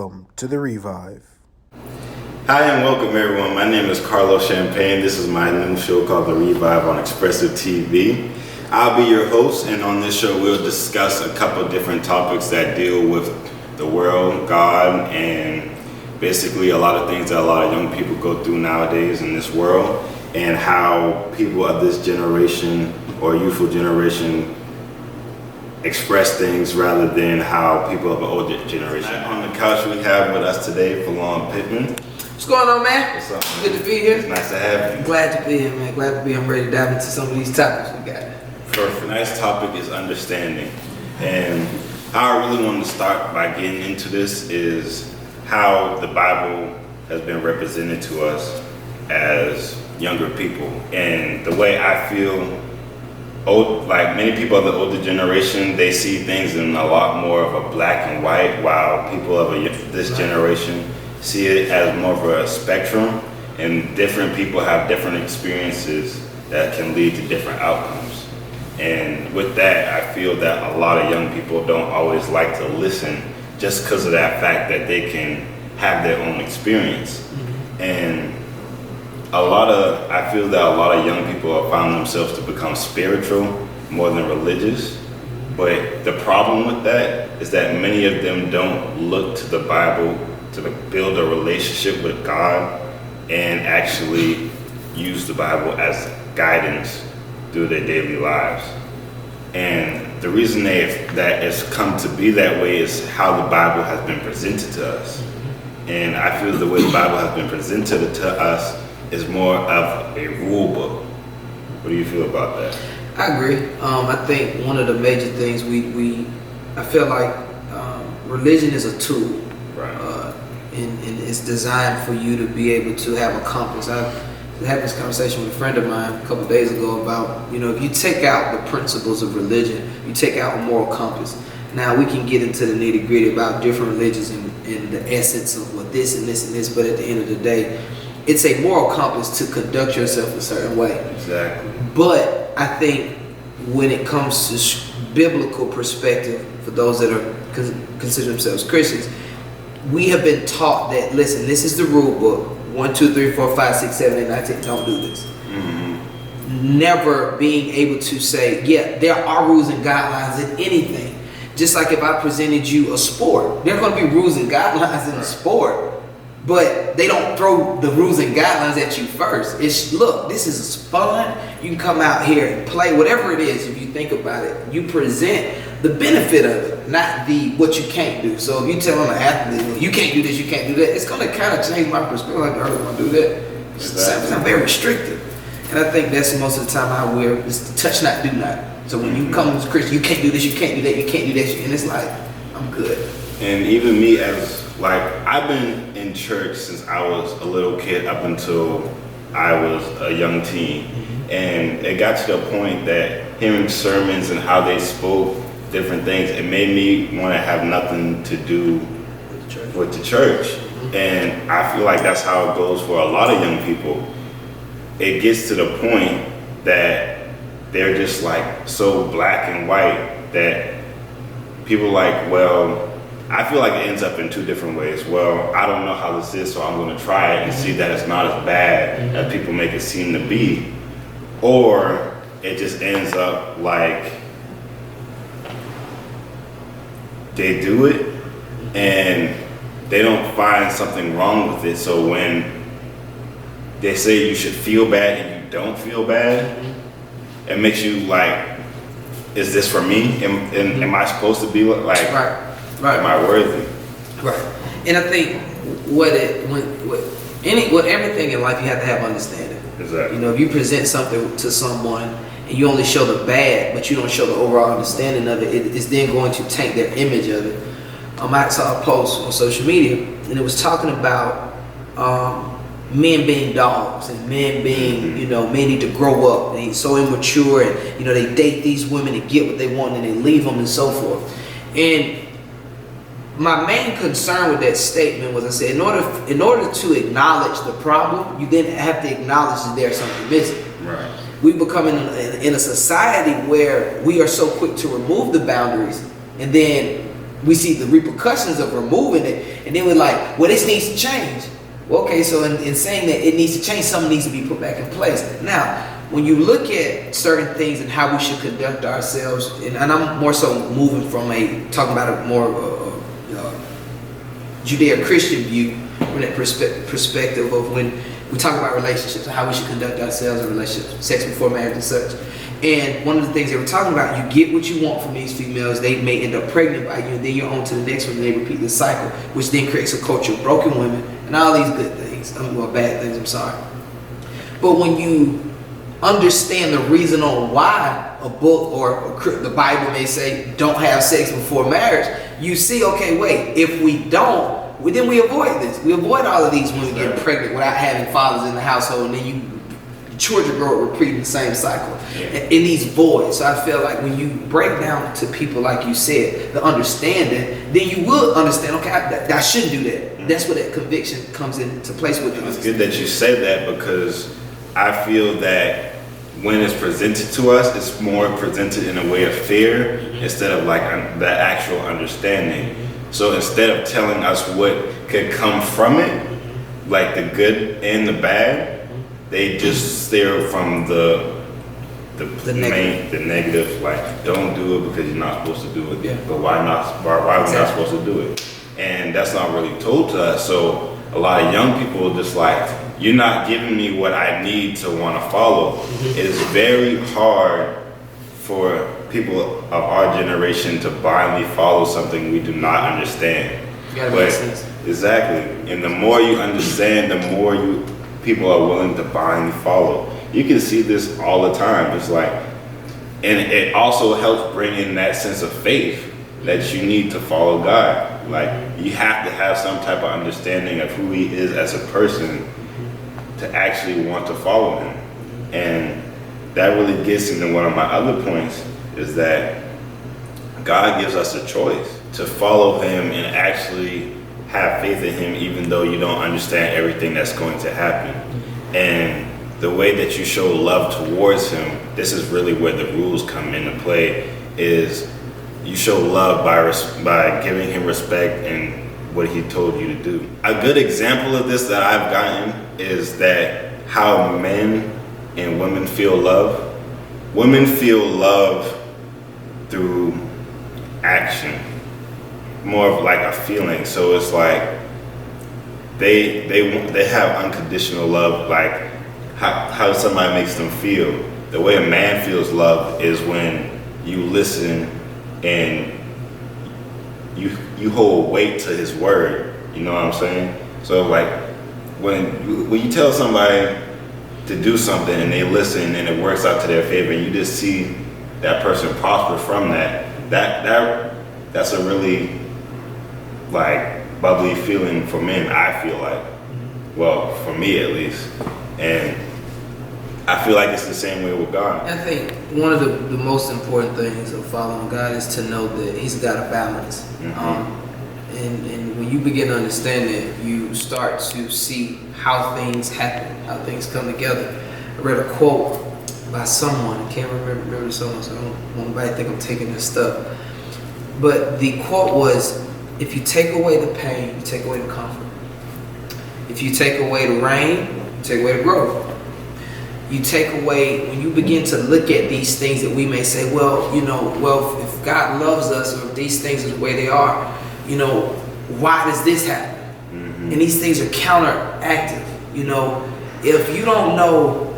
Welcome to the Revive. Hi and welcome everyone. My name is Carlos Champagne. This is my new show called The Revive on Expressive TV. I'll be your host, and on this show we'll discuss a couple different topics that deal with the world, God, and basically a lot of things that a lot of young people go through nowadays in this world, and how people of this generation or youthful generation express things rather than how people of an older generation. On the couch we have with us today, Pittman. What's going on, man? What's up, man? Good to be here. It's nice to have you. Glad to be here, man. Glad to be here. I'm ready to dive into some of these topics we got. Perfect. Nice topic is understanding. And how I really want to start by getting into this is how the Bible has been represented to us as younger people. And the way I feel, like many people of the older generation, they see things in a lot more of a black and white, while people of this generation see it as more of a spectrum, and different people have different experiences that can lead to different outcomes. And with that, I feel that a lot of young people don't always like to listen just because of that fact that they can have their own experience. And I feel that a lot of young people have found themselves to become spiritual more than religious. But the problem with that is that many of them don't look to the Bible to build a relationship with God and actually use the Bible as guidance through their daily lives. And the reason that it's come to be that way is how the Bible has been presented to us. And I feel the way the Bible has been presented to us is more of a rule book. What do you feel about that? I agree. I think one of the major things I feel like religion is a tool. Right. And it's designed for you to be able to have a compass. I had this conversation with a friend of mine a couple of days ago about, if you take out the principles of religion, you take out a moral compass. Now we can get into the nitty gritty about different religions and the essence of what this and this and this, but at the end of the day, it's a moral compass to conduct yourself a certain way. Exactly. But I think when it comes to biblical perspective, for those that are consider themselves Christians, we have been taught that, listen, this is the rule book. 1, 2, 3, 4, 5, 6, 7, 8, 9, 10. Don't do this. Mm-hmm. Never being able to say, yeah, there are rules and guidelines in anything. Just like if I presented you a sport, there are going to be rules and guidelines in a sport, but they don't throw the rules and guidelines at you first. It's, look, this is fun. You can come out here and play, whatever it is. If you think about it, you present the benefit of it, not what you can't do. So if you tell an athlete, you can't do this, you can't do that, it's going to kind of change my perspective. Like, I don't want to do that. Exactly. I'm very restrictive. And I think that's most of the time how we're, it's touch not, do not. So when you come as a Christian, you can't do this, you can't do that, you can't do that, and it's like, I'm good. And even me I've been in church since I was a little kid up until I was a young teen. And it got to the point that hearing sermons and how they spoke different things, it made me want to have nothing to do with the church. And I feel like that's how it goes for a lot of young people. It gets to the point that they're just like so black and white that people I feel like it ends up in two different ways. Well, I don't know how this is, so I'm going to try it and see that it's not as bad as people make it seem to be. Or it just ends up like they do it and they don't find something wrong with it. So when they say you should feel bad and you don't feel bad, it makes you like, is this for me? Am I supposed to be like, right. Am I worthy? Right. And I think everything in life, you have to have understanding. Exactly. If you present something to someone and you only show the bad, but you don't show the overall understanding of it, it's then going to taint their image of it. I saw a post on social media, and it was talking about men being dogs and men being, men need to grow up. They're so immature, and they date these women to get what they want, and they leave them and so forth. And my main concern with that statement was, I said, in order to acknowledge the problem, you then have to acknowledge that there's something missing. Right. We become in a society where we are so quick to remove the boundaries and then we see the repercussions of removing it, and then we're like, well, this needs to change. Well, okay, so in saying that it needs to change, something needs to be put back in place. Now, when you look at certain things and how we should conduct ourselves, and I'm more so moving from talking about a more Judeo-Christian view from that perspective of when we talk about relationships and how we should conduct ourselves in relationships, sex before marriage and such. And one of the things they were talking about, you get what you want from these females, they may end up pregnant by you, and then you're on to the next one, and they repeat the cycle, which then creates a culture of broken women and all these good things, bad things, I'm sorry. But when you understand the reason on why a book or the Bible may say don't have sex before marriage, you see, okay, wait, if we don't, then we avoid this. We avoid all of these women getting pregnant without having fathers in the household, and then children grow up repeating the same cycle in these voids. So I feel like when you break down to people, like you said, the understanding, then you will understand, okay, I shouldn't do that. That's where that conviction comes into place with it. It's good that you said that, because I feel that when it's presented to us, it's more presented in a way of fear instead of like the actual understanding. So instead of telling us what could come from it, like the good and the bad, they just steer from the negative, like don't do it because you're not supposed to do it. Yeah. But why not? Why are we not supposed to do it? And that's not really told to us. So a lot of young people just like, you're not giving me what I need to want to follow. It's very hard for people of our generation to blindly follow something we do not understand. Exactly. And the more you understand, the more people are willing to blindly follow. You can see this all the time. It's like, and it also helps bring in that sense of faith that you need to follow God. Like, you have to have some type of understanding of who He is as a person to actually want to follow Him. And that really gets into one of my other points, is that God gives us a choice to follow Him and actually have faith in Him, even though you don't understand everything that's going to happen. And the way that you show love towards Him, this is really where the rules come into play, is you show love by giving Him respect and what He told you to do. A good example of this that I've gotten is that how men and women feel love. Women feel love through action, more of like a feeling. So it's like they have unconditional love, like how somebody makes them feel. The way a man feels love is when you listen and you hold weight to his word. You know what I'm saying? So like when you tell somebody to do something and they listen and it works out to their favor, and you just see that person prosper from that's a really like bubbly feeling for men, I feel like. Well, for me at least. And I feel like it's the same way with God. I think one of the most important things of following God is to know that He's got a balance. And when you begin to understand it, you start to see how things happen, how things come together. I read a quote by someone, I can't remember someone, so I don't want anybody to think I'm taking this stuff. But the quote was, if you take away the pain, you take away the comfort. If you take away the rain, you take away the growth. You take away, when you begin to look at these things that we may say, if God loves us, or if these things are the way they are, why does this happen? And these things are counteractive. If you don't know,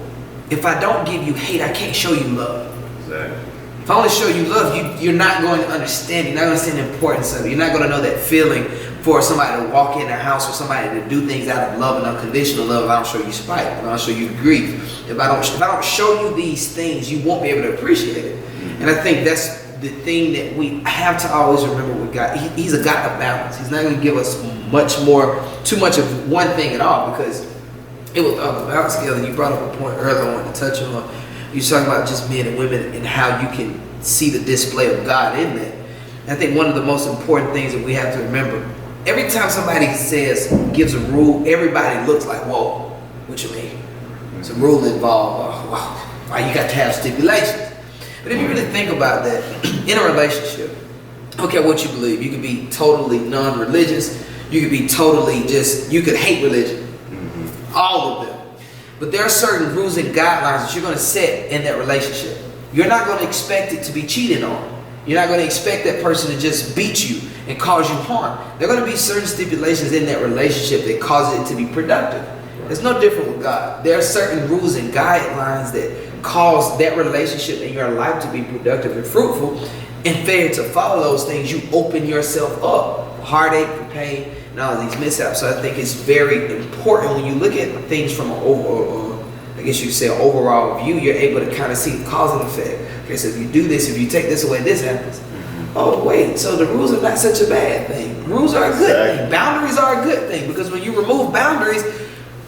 if I don't give you hate, I can't show you love. Exactly. If I only show you love, you're not going to understand. You're not going to understand the importance of it. You're not going to know that feeling for somebody to walk in a house, or somebody to do things out of love and unconditional love. If I don't show you spite, if I don't show you grief, if I don't show you these things, you won't be able to appreciate it. And I think that's the thing that we have to always remember with God. He's a God of balance. He's not going to give us too much of one thing at all, because it was on the balance scale. And you brought up a point earlier I wanted to touch on. You were talking about just men and women and how you can see the display of God in that. And I think one of the most important things that we have to remember, every time somebody gives a rule, everybody looks like, whoa, what you mean? It's a rule involved. Why you got to have stipulations? But if you really think about that, in a relationship, I don't care what you believe. You could be totally non-religious. You could be totally you could hate religion. All of them. But there are certain rules and guidelines that you're going to set in that relationship. You're not going to expect it to be cheated on. You're not going to expect that person to just beat you and cause you harm. There are going to be certain stipulations in that relationship that cause it to be productive. It's no different with God. There are certain rules and guidelines that cause that relationship in your life to be productive and fruitful. And failure to follow those things, you open yourself up for heartache, for pain, and all of these mishaps. So I think it's very important when you look at things from an overall, I guess you could say an overall view, you're able to kind of see the cause and effect. Okay, so if you do this, if you take this away, this happens. Oh wait, so the rules are not such a bad thing. Rules are a good thing. Boundaries are a good thing, because when you remove boundaries,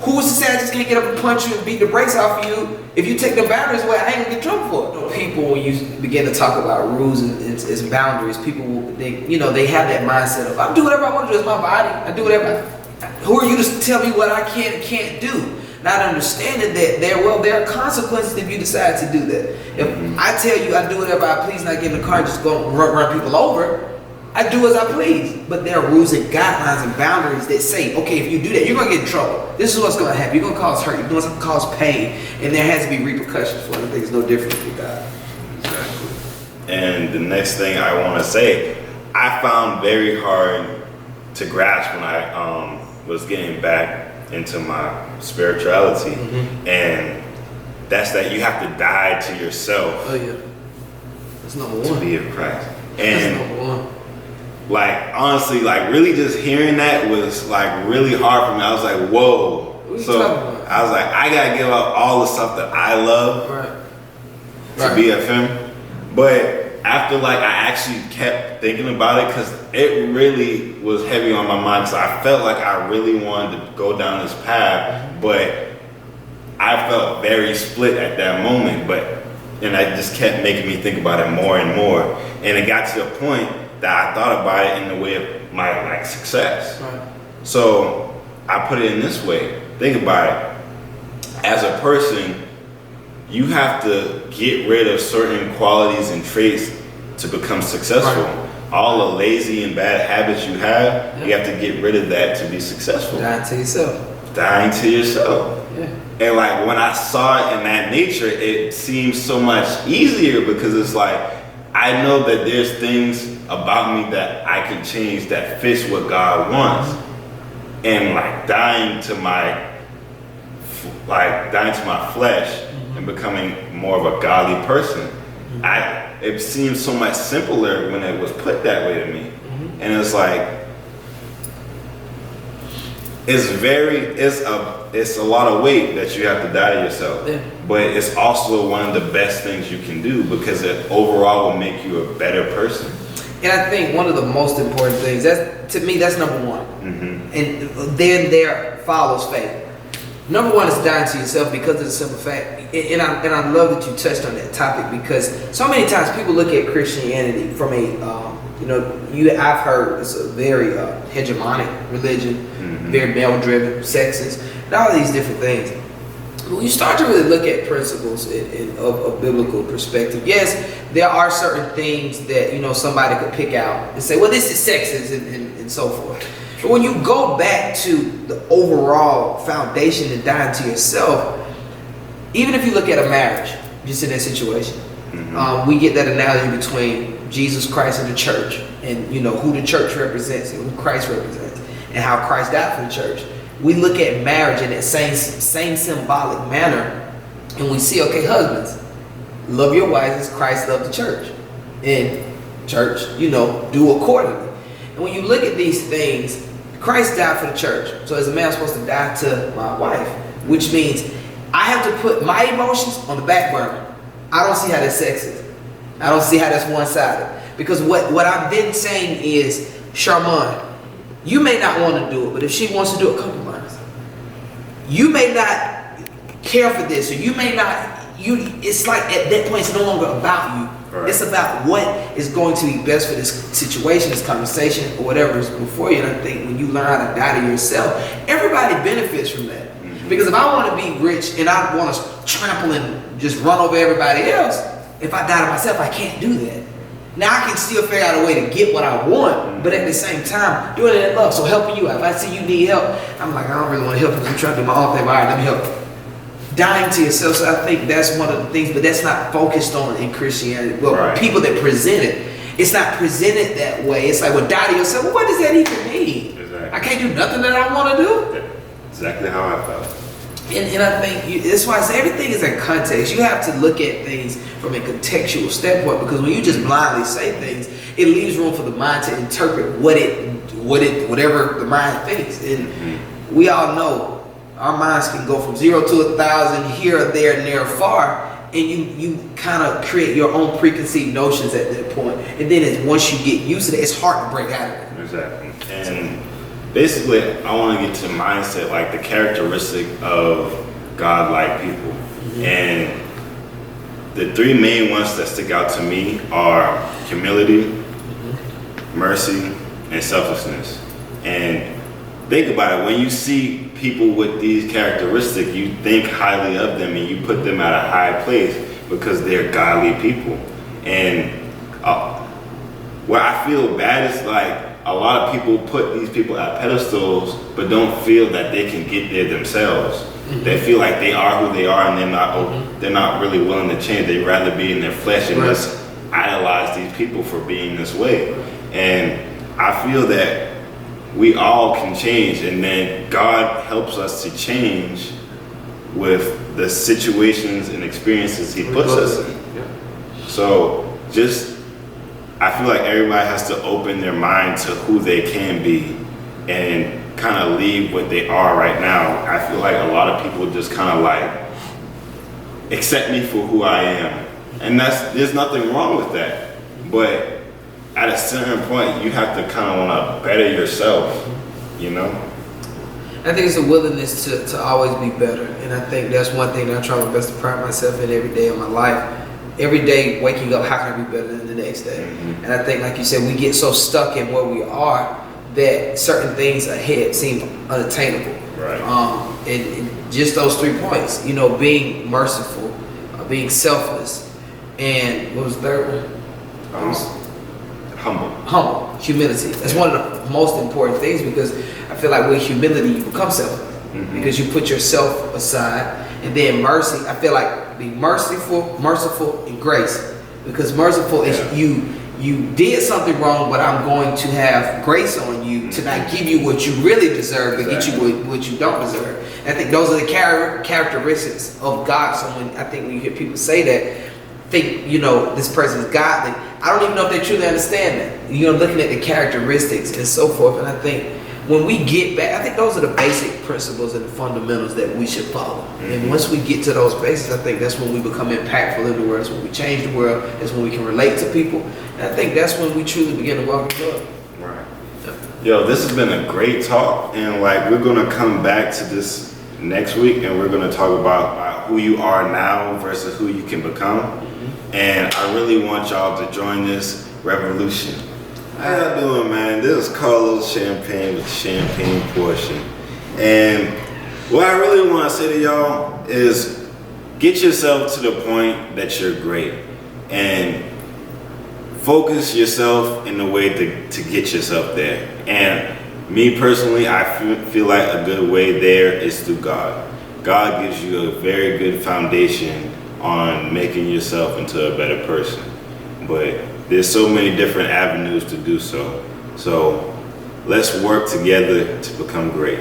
who's to say I just can't get up and punch you and beat the brakes off of you? If you take the boundaries away, I ain't gonna get in trouble for it. People, when you begin to talk about rules and boundaries, people they have that mindset of, I do whatever I want to do. It's my body. I do whatever. Who are you to tell me what I can and can't do? Not understanding that there are consequences if you decide to do that. If I tell you I do whatever I please, not get in the car and just go run people over, I do as I please. But there are rules and guidelines and boundaries that say, okay, if you do that, you're going to get in trouble. This is what's going to happen. You're going to cause hurt. You're going to cause pain. And there has to be repercussions for it. I think it's no different with God. Exactly. And the next thing I want to say, I found very hard to grasp when I was getting back into my spirituality. And that's that you have to die to yourself. Oh, yeah. That's number one. To be of Christ. That's number one. Like, honestly, like, really just hearing that was, like, really hard for me. I was like, whoa. So, I was like, I gotta give up all the stuff that I love to be of Him. But after, like, I actually kept thinking about it, because it really was heavy on my mind, because I felt like I really wanted to go down this path, but I felt very split at that moment. And I just kept making me think about it more and more. And it got to the point that I thought about it in the way of my, like, success. So I put it in this way. Think about it. As a person, you have to get rid of certain qualities and traits to become successful. All the lazy and bad habits you have, you have to get rid of that to be successful. Dying to yourself. Dying to yourself. Yeah. And, like, when I saw it in that nature, it seems so much easier, because it's like, I know that there's things about me that I can change that fits what God wants. And, like, dying to my flesh and becoming more of a godly person. It seems so much simpler when it was put that way to me. And it's like, it's a lot of weight that you have to die to yourself. But it's also one of the best things you can do, because it overall will make you a better person. And I think one of the most important things, to me, that's number one. And then there follows faith. Number one is dying to yourself, because of the simple fact, and I love that you touched on that topic, because so many times people look at Christianity from I've heard it's a very hegemonic religion, very male-driven, sexist, and all of these different things. When you start to really look at principles of biblical perspective, yes, there are certain things that somebody could pick out and say, well, this is sexist and so forth. But when you go back to the overall foundation and dying to yourself, even if you look at a marriage, just in that situation, we get that analogy between Jesus Christ and the church, and who the church represents and who Christ represents, and how Christ died for the church. We look at marriage in that same symbolic manner, and we see, okay, husbands, love your wives as Christ loved the church, and church, do accordingly. And when you look at these things, Christ died for the church. So as a man, I'm supposed to die to my wife, which means I have to put my emotions on the back burner. I don't see how that's sexist. I don't see how that's one-sided. Because what I'm then saying is, Charmon, you may not want to do it, but if she wants to do it, compromise. You may not care for this, or you may not, it's like at that point, it's no longer about you. Right. It's about what is going to be best for this situation, this conversation, or whatever is before you. And I think when you learn how to die to yourself, everybody benefits from that. Because if I want to be rich and I want to trample and just run over everybody else, if I die to myself, I can't do that. Now I can still figure out a way to get what I want, but at the same time, doing it in love. So helping you out. If I see you need help, I'm like, I don't really want to help you. I'm trying to do my own thing. But all right, let me help you. Dying to yourself. So I think that's one of the things, but that's not focused on in Christianity. Well, people that present it, it's not presented that way. It's like, well, die to yourself. Well, what does that even mean? Exactly. I can't do nothing that I want to do. That's exactly how I felt. And I think that's why I say everything is in context. You have to look at things from a contextual standpoint, because when you just blindly say things, it leaves room for the mind to interpret whatever the mind thinks. And we all know our minds can go from 0 to 1,000 here, there, near, far, and you kind of create your own preconceived notions at that point. And then once you get used to it, it's hard to break out of it. Exactly. And basically, I want to get to mindset, like the characteristic of God-like people. And the three main ones that stick out to me are humility, mercy, and selflessness. And think about it, when you see people with these characteristics, you think highly of them and you put them at a high place because they're godly people. And where I feel bad is like, a lot of people put these people at pedestals, but don't feel that they can get there themselves. They feel like they are who they are, and they're not really willing to change. They'd rather be in their flesh and just idolize these people for being this way. And I feel that we all can change, and then God helps us to change with the situations and experiences He puts us in. So I feel like everybody has to open their mind to who they can be and kind of leave what they are right now. I feel like a lot of people just kind of like accept me for who I am. And there's nothing wrong with that. But at a certain point, you have to kind of want to better yourself, you know? I think it's a willingness to always be better. And I think that's one thing that I try my best to pride myself in every day of my life. Every day waking up, how can I be better than the next day? And I think, like you said, we get so stuck in where we are that certain things ahead seem unattainable. Right. And just those 3 points, being merciful, being selfless, and what was the third one? Humble. Humility. That's one of the most important things, because I feel like with humility you become selfless. Because you put yourself aside. And then mercy, I feel like be merciful, and grace. Because merciful is you did something wrong, but I'm going to have grace on you to not give you what you really deserve, but get you what you don't deserve. And I think those are the characteristics of God. So when you hear people say that, think, this person is godly, I don't even know if they truly understand that. Looking at the characteristics and so forth. And I think when we get back, I think those are the basic principles and the fundamentals that we should follow. And once we get to those basics, I think that's when we become impactful in the world. That's when we change the world. That's when we can relate to people. And I think that's when we truly begin to walk in love. Right. Yo, this has been a great talk. And we're going to come back to this next week, and we're going to talk about who you are now versus who you can become. And I really want y'all to join this revolution. How y'all doing, man? This is Carlos Champagne with the Champagne Portion. And what I really want to say to y'all is get yourself to the point that you're great. And focus yourself in a way to get yourself there. And me personally, I feel like a good way there is through God. God gives you a very good foundation on making yourself into a better person. But there's so many different avenues to do so. So let's work together to become great.